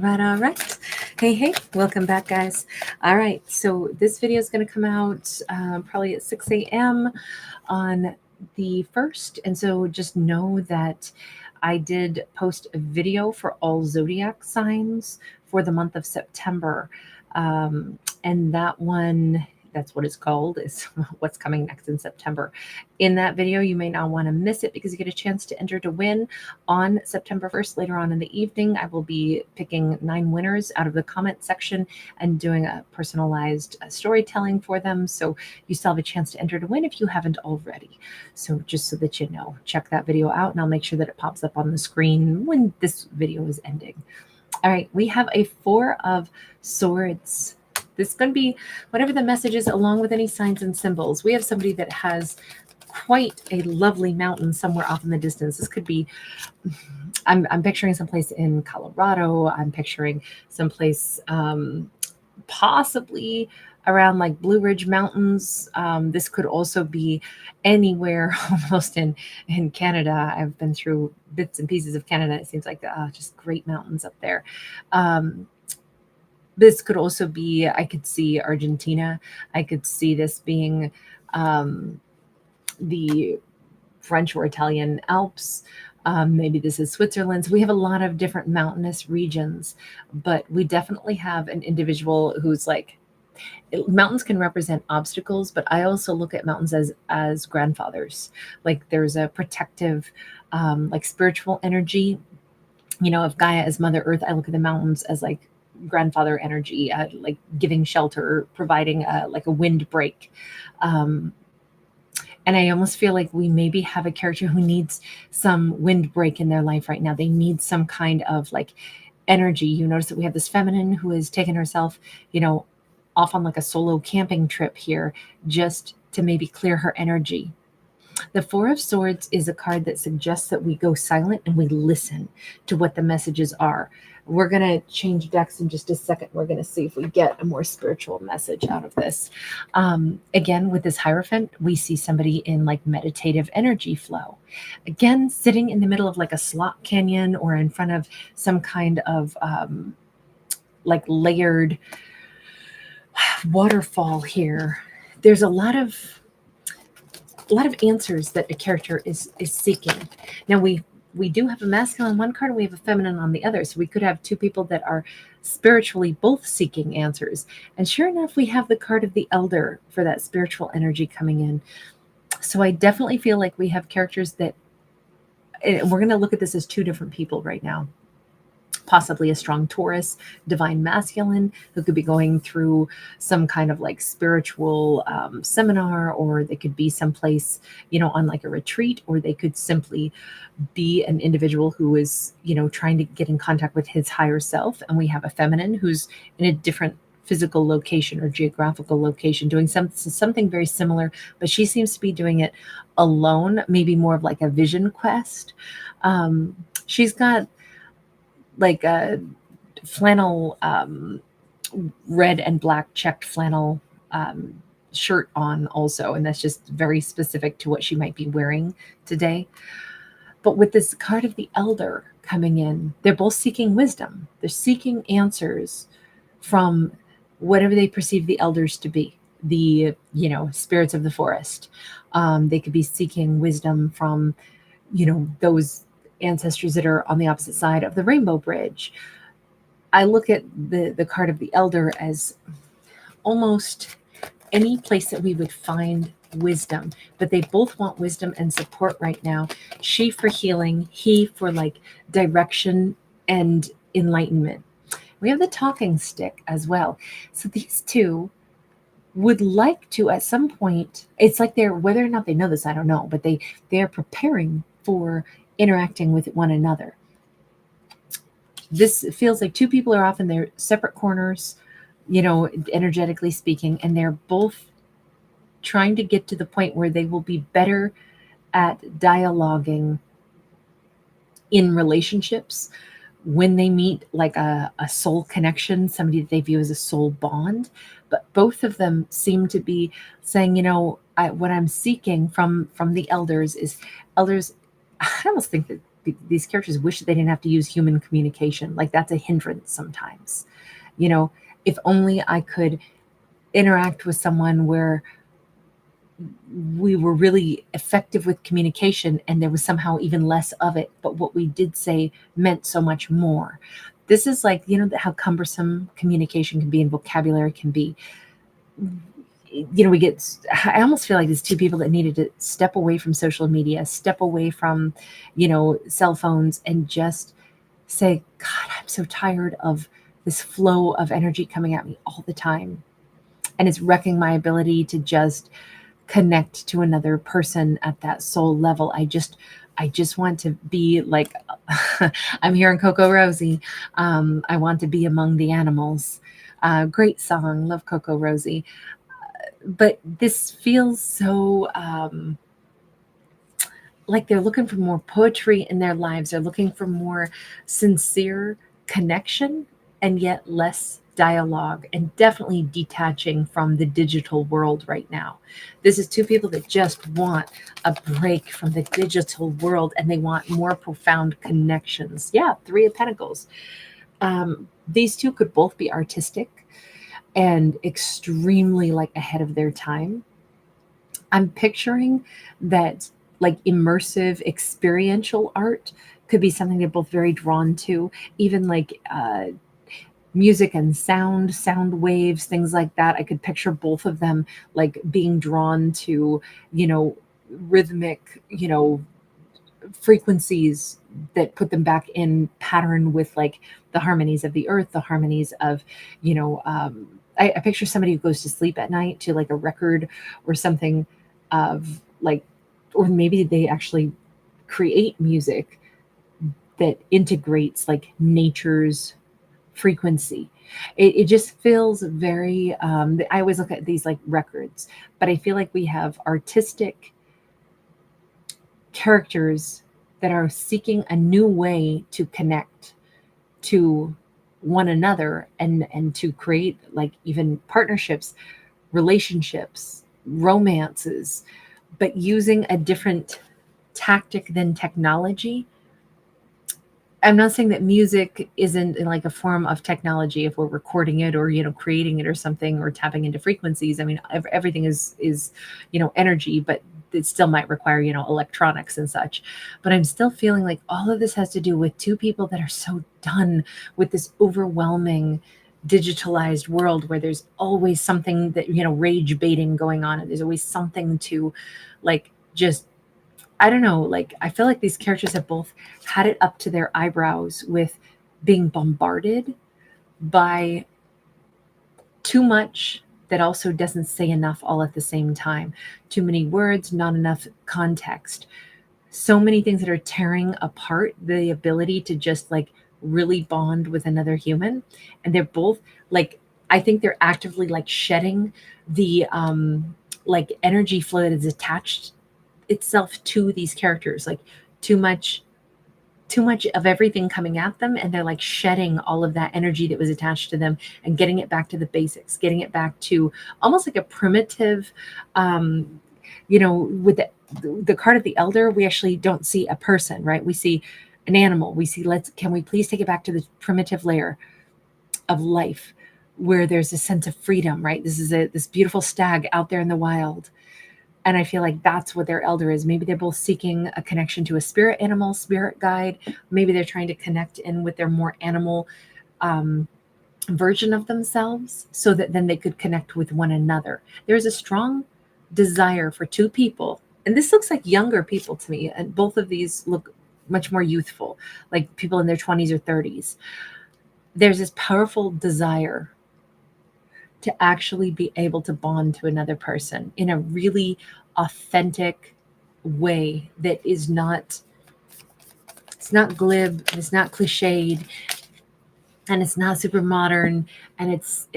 All right. Hey, welcome back, guys. All right, so this video is going to come out probably at 6 a.m. on the 1st. And so just know that I did post a video for all zodiac signs for the month of September. And that one, that's what it's called, is what's coming next in September. In that video, you may not want to miss it because you get a chance to enter to win on September 1st. Later on in the evening, I will be picking 9 winners out of the comment section and doing a personalized storytelling for them. So you still have a chance to enter to win if you haven't already. So just so that you know, check that video out and I'll make sure that it pops up on the screen when this video is ending. All right, we have a 4 of Swords. This is going to be whatever the message is, along with any signs and symbols. We have somebody that has quite a lovely mountain somewhere off in the distance. This could be, I'm picturing someplace in Colorado. I'm picturing someplace possibly around like Blue Ridge Mountains. This could also be anywhere almost in Canada. I've been through bits and pieces of Canada. It seems like just great mountains up there. This could also be, I could see Argentina. I could see this being the French or Italian Alps. Maybe this is Switzerland. So we have a lot of different mountainous regions, but we definitely have an individual who's like, mountains can represent obstacles, but I also look at mountains as grandfathers. Like there's a protective, like spiritual energy. You know, if Gaia is Mother Earth, I look at the mountains as like grandfather energy, like giving shelter, providing like a windbreak. And I almost feel like we maybe have a character who needs some windbreak in their life right now. They need some kind of like energy. You notice that we have this feminine who has taken herself, you know, off on like a solo camping trip here just to maybe clear her energy. The 4 of Swords is a card that suggests that we go silent and we listen to what the messages are. We're going to change decks in just a second. We're going to see if we get a more spiritual message out of this. Again, with this Hierophant, we see somebody in like meditative energy flow. Again, sitting in the middle of like a slot canyon or in front of some kind of like layered waterfall here. There's a lot of answers that a character is seeking. Now we do have a masculine on one card and we have a feminine on the other. So we could have 2 people that are spiritually both seeking answers. And sure enough, we have the card of the Elder for that spiritual energy coming in. So I definitely feel like we have characters that, and we're going to look at this as 2 different people right now. Possibly a strong Taurus, divine masculine, who could be going through some kind of like spiritual seminar, or they could be someplace, you know, on like a retreat, or they could simply be an individual who is, you know, trying to get in contact with his higher self. And we have a feminine who's in a different physical location or geographical location doing something very similar, but she seems to be doing it alone, maybe more of like a vision quest. She's got like a flannel, red and black checked flannel shirt on also. And that's just very specific to what she might be wearing today. But with this card of the Elder coming in, they're both seeking wisdom. They're seeking answers from whatever they perceive the elders to be, the, you know, spirits of the forest. They could be seeking wisdom from, you know, those ancestors that are on the opposite side of the rainbow bridge. I look at the card of the Elder as almost any place that we would find wisdom, but they both want wisdom and support right now. She for healing, he for like direction and enlightenment. We have the talking stick as well. So these 2 would like to at some point, it's like they're, whether or not they know this, I don't know, but they're preparing for interacting with one another. This feels like 2 people are off in their separate corners, you know, energetically speaking, and they're both trying to get to the point where they will be better at dialoguing in relationships when they meet, like a soul connection, somebody that they view as a soul bond. But both of them seem to be saying, you know, what I'm seeking from the elders is elders. I almost think that these characters wish that they didn't have to use human communication. Like that's a hindrance sometimes. You know, if only I could interact with someone where we were really effective with communication and there was somehow even less of it, but what we did say meant so much more. This is like, you know, how cumbersome communication can be and vocabulary can be. You know, I almost feel like these two people that needed to step away from social media, step away from, you know, cell phones, and just say, God, I'm so tired of this flow of energy coming at me all the time. And it's wrecking my ability to just connect to another person at that soul level. I just want to be like, I'm hearing Coco Rosie. I want to be among the animals. Great song. Love Coco Rosie. But this feels so like they're looking for more poetry in their lives. They're looking for more sincere connection and yet less dialogue, and definitely detaching from the digital world right now. This is two people that just want a break from the digital world and they want more profound connections. Yeah, Three of Pentacles. These two could both be artistic and extremely like ahead of their time. I'm picturing that like immersive experiential art could be something they're both very drawn to, even like music and sound waves, things like that. I could picture both of them like being drawn to, you know, rhythmic, you know, frequencies that put them back in pattern with like the harmonies of the earth, the harmonies of, you know, I picture somebody who goes to sleep at night to like a record or something of like, or maybe they actually create music that integrates like nature's frequency. It just feels very, I always look at these like records, but I feel like we have artistic characters that are seeking a new way to connect to one another and to create like even partnerships, relationships, romances, but using a different tactic than technology. I'm not saying that music isn't like a form of technology if we're recording it or, you know, creating it or something, or tapping into frequencies. I mean, everything is, you know, energy, but it still might require, you know, electronics and such. But I'm still feeling like all of this has to do with two people that are so done with this overwhelming digitalized world where there's always something that, you know, rage baiting going on, and there's always something to like just, I don't know, like I feel like these characters have both had it up to their eyebrows with being bombarded by too much that also doesn't say enough all at the same time. Too many words, not enough context. So many things that are tearing apart the ability to just like really bond with another human. And they're both like, I think they're actively like shedding the like energy flow that is attached itself to these characters, like too much of everything coming at them, and they're like shedding all of that energy that was attached to them and getting it back to the basics, getting it back to almost like a primitive, you know, with the card of the elder, we actually don't see a person, right? We see an animal. We see, can we please take it back to the primitive layer of life where there's a sense of freedom, right? This is this beautiful stag out there in the wild. And I feel like that's what their elder is. Maybe they're both seeking a connection to a spirit animal, spirit guide. Maybe they're trying to connect in with their more animal version of themselves so that then they could connect with one another. There's a strong desire for two people. And this looks like younger people to me. And both of these look much more youthful, like people in their 20s or 30s. There's this powerful desire to actually be able to bond to another person in a really authentic way that is not, it's not glib, it's not cliched, and it's not super modern. And it's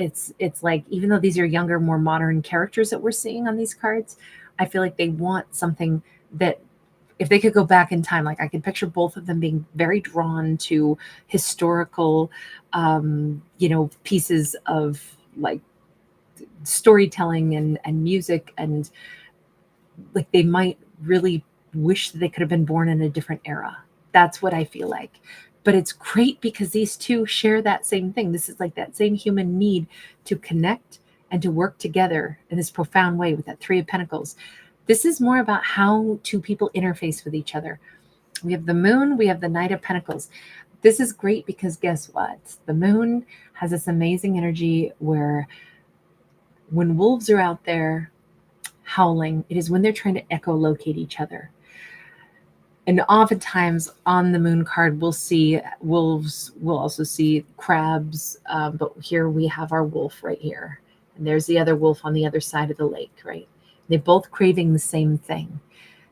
like, even though these are younger, more modern characters that we're seeing on these cards, I feel like they want something that, if they could go back in time, like I could picture both of them being very drawn to historical you know, pieces of like storytelling and music, and like they might really wish that they could have been born in a different era. That's what I feel like. But it's great because these two share that same thing. This is like that same human need to connect and to work together in this profound way with that Three of Pentacles. This is more about how two people interface with each other. We have the Moon, we have the Knight of Pentacles. This is great because guess what? The Moon has this amazing energy where when wolves are out there howling, it is when they're trying to echolocate each other. And oftentimes on the Moon card, we'll see wolves, we'll also see crabs, but here we have our wolf right here. And there's the other wolf on the other side of the lake, right? They're both craving the same thing,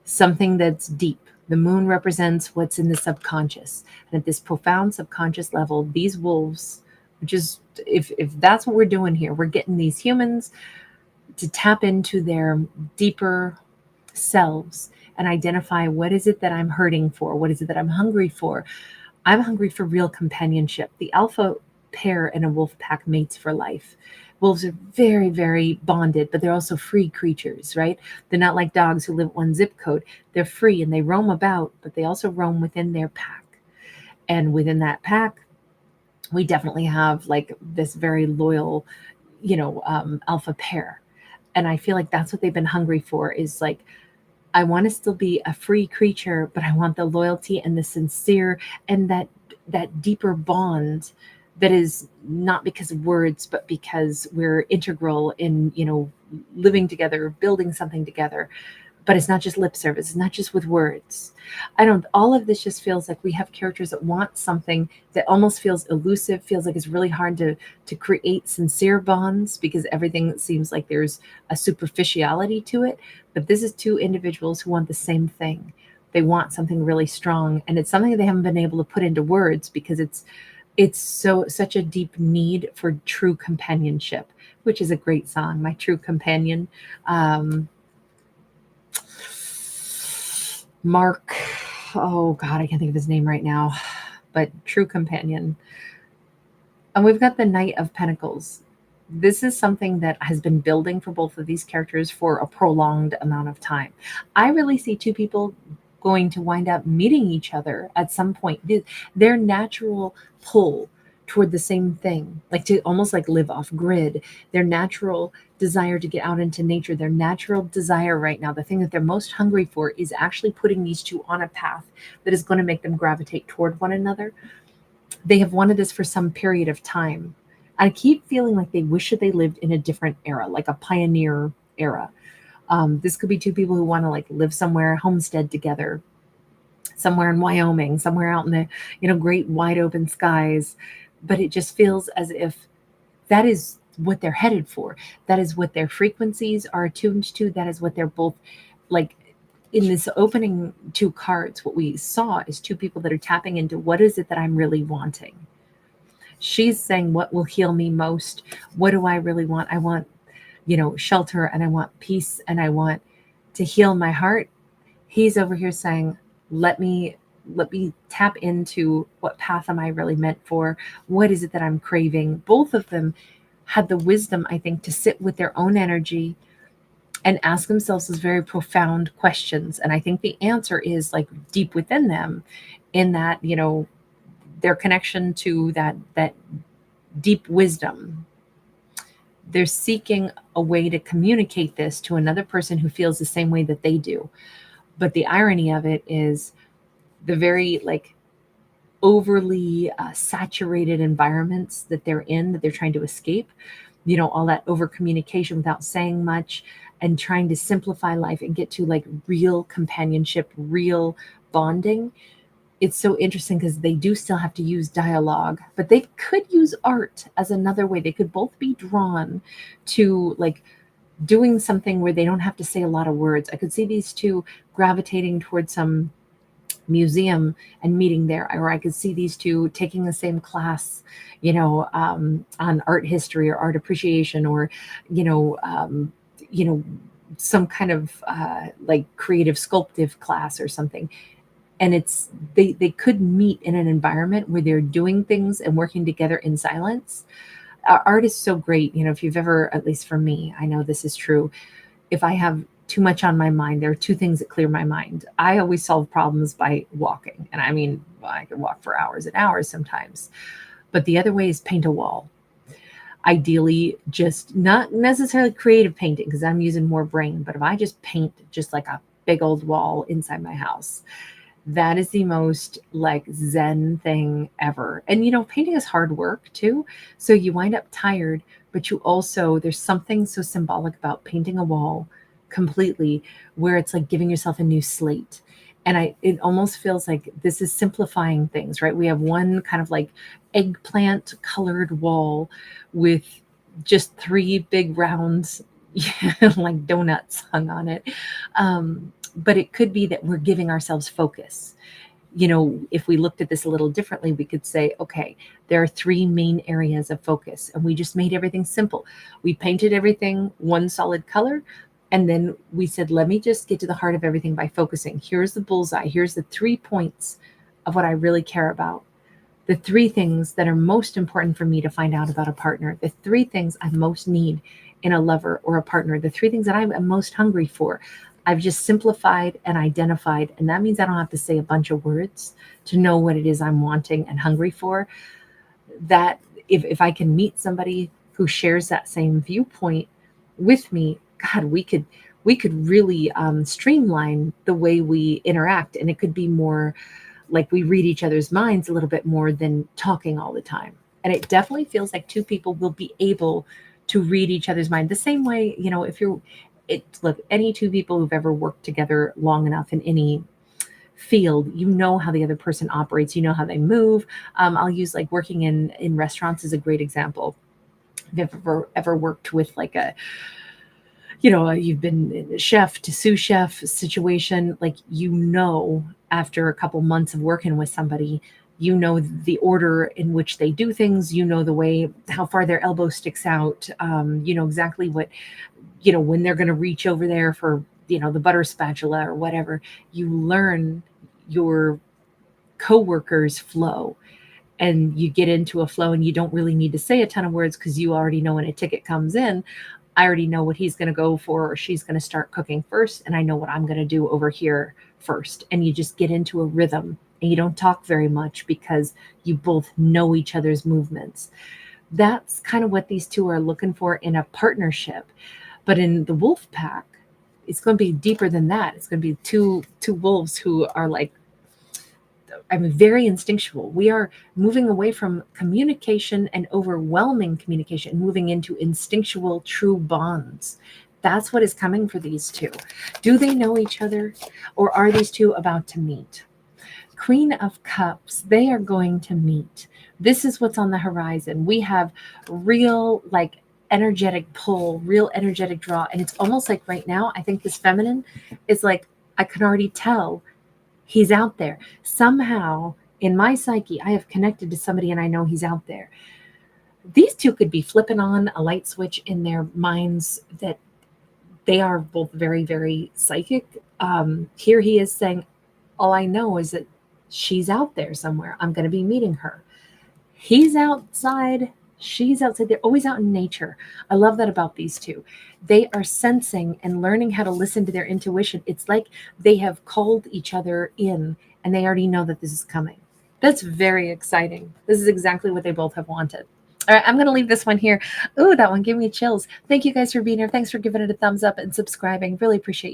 something that's deep. The Moon represents what's in the subconscious. And at this profound subconscious level, these wolves, which is, if that's what we're doing here, we're getting these humans to tap into their deeper selves and identify, what is it that I'm hurting for? What is it that I'm hungry for? I'm hungry for real companionship. The alpha pair in a wolf pack mates for life. Wolves are very, very bonded, but they're also free creatures, right? They're not like dogs who live one zip code. They're free and they roam about, but they also roam within their pack. And within that pack, we definitely have like this very loyal, alpha pair. And I feel like that's what they've been hungry for, is like, I want to still be a free creature, but I want the loyalty and the sincere and that deeper bond that is not because of words, but because we're integral in, living together, building something together. But it's not just lip service. It's not just with words. All of this just feels like we have characters that want something that almost feels elusive, feels like it's really hard to create sincere bonds because everything seems like there's a superficiality to it. But this is two individuals who want the same thing. They want something really strong. And it's something they haven't been able to put into words because it's such a deep need for true companionship, which is a great song, My True Companion. Mark, oh God, I can't think of his name right now, but True Companion. And we've got the Knight of Pentacles. This is something that has been building for both of these characters for a prolonged amount of time. I really see two people going to wind up meeting each other at some point. Their natural pull toward the same thing, like to almost like live off grid, their natural desire to get out into nature, their natural desire right now, the thing that they're most hungry for is actually putting these two on a path that is going to make them gravitate toward one another. They have wanted this for some period of time. I keep feeling like they wish that they lived in a different era, like a pioneer era. This could be two people who want to like live somewhere, homestead together, somewhere in Wyoming, somewhere out in the, great wide open skies. But it just feels as if that is what they're headed for. That is what their frequencies are attuned to. That is what they're both like. In this opening two cards, what we saw is two people that are tapping into, what is it that I'm really wanting? She's saying, what will heal me most? What do I really want? I want, shelter, and I want peace, and I want to heal my heart. He's over here saying, let me tap into, what path am I really meant for? What is it that I'm craving? Both of them had the wisdom, I think, to sit with their own energy and ask themselves these very profound questions. And I think the answer is like deep within them, in that, their connection to that deep wisdom. They're seeking a way to communicate this to another person who feels the same way that they do. But the irony of it is the very like overly saturated environments that they're in, that they're trying to escape, all that over communication without saying much, and trying to simplify life and get to like real companionship, real bonding. It's so interesting because they do still have to use dialogue, but they could use art as another way. They could both be drawn to like doing something where they don't have to say a lot of words. I could see these two gravitating towards some museum and meeting there, or I could see these two taking the same class, on art history or art appreciation, or some kind of like creative sculptive class or something. And it's they could meet in an environment where they're doing things and working together in silence. Art is so great. If you've ever, at least for me, I know this is true, if I have too much on my mind. There are two things that clear my mind. I always solve problems by walking. And I mean, I can walk for hours and hours sometimes. But the other way is paint a wall. Ideally, just not necessarily creative painting because I'm using more brain, but if I just paint just like a big old wall inside my house, that is the most like zen thing ever. And painting is hard work too. So you wind up tired, but you also, there's something so symbolic about painting a wall completely where it's like giving yourself a new slate. And it almost feels like this is simplifying things, right? We have one kind of like eggplant colored wall with just three big rounds, like donuts hung on it. But it could be that we're giving ourselves focus. If we looked at this a little differently, we could say, okay, there are three main areas of focus, and we just made everything simple. We painted everything one solid color, and then we said, let me just get to the heart of everything by focusing. Here's the bullseye. Here's the 3 points of what I really care about. The 3 things that are most important for me to find out about a partner. The 3 things I most need in a lover or a partner. The 3 things that I'm most hungry for. I've just simplified and identified, and that means I don't have to say a bunch of words to know what it is I'm wanting and hungry for. That if I can meet somebody who shares that same viewpoint with me, God, we could really streamline the way we interact, and it could be more like we read each other's minds a little bit more than talking all the time. And it definitely feels like 2 people will be able to read each other's mind the same way. If you're look, any 2 people who've ever worked together long enough in any field, how the other person operates, how they move. I'll use like working in restaurants as a great example. If you've ever worked with like you've been in a chef to sous chef situation, like, after a couple months of working with somebody, the order in which they do things, the way, how far their elbow sticks out, exactly what, when they're going to reach over there for, the butter spatula or whatever. You learn your coworkers' flow, and you get into a flow, and you don't really need to say a ton of words because you already know when a ticket comes in. I already know what he's going to go for, or she's going to start cooking first, and I know what I'm going to do over here first. And you just get into a rhythm, and you don't talk very much because you both know each other's movements. That's kind of what these 2 are looking for in a partnership. But in the wolf pack, it's going to be deeper than that. It's going to be two wolves who are like, very instinctual. We are moving away from communication and overwhelming communication and moving into instinctual, true bonds. That's what is coming for these 2. Do they know each other, or are these 2 about to meet? Queen of Cups, they are going to meet. This is what's on the horizon. We have real, like, energetic pull, real energetic draw. And it's almost like right now, I think this feminine is like, I can already tell he's out there. Somehow in my psyche, I have connected to somebody and I know he's out there. These 2 could be flipping on a light switch in their minds that they are both very, very psychic. Here he is saying, all I know is that she's out there somewhere. I'm going to be meeting her. He's outside. She's outside. They're always out in nature. I love that about these 2. They are sensing and learning how to listen to their intuition. It's like they have called each other in, and they already know that this is coming. That's very exciting. This is exactly what they both have wanted. All right, I'm going to leave this one here. Ooh, that one gave me chills. Thank you guys for being here. Thanks for giving it a thumbs up and subscribing. Really appreciate you.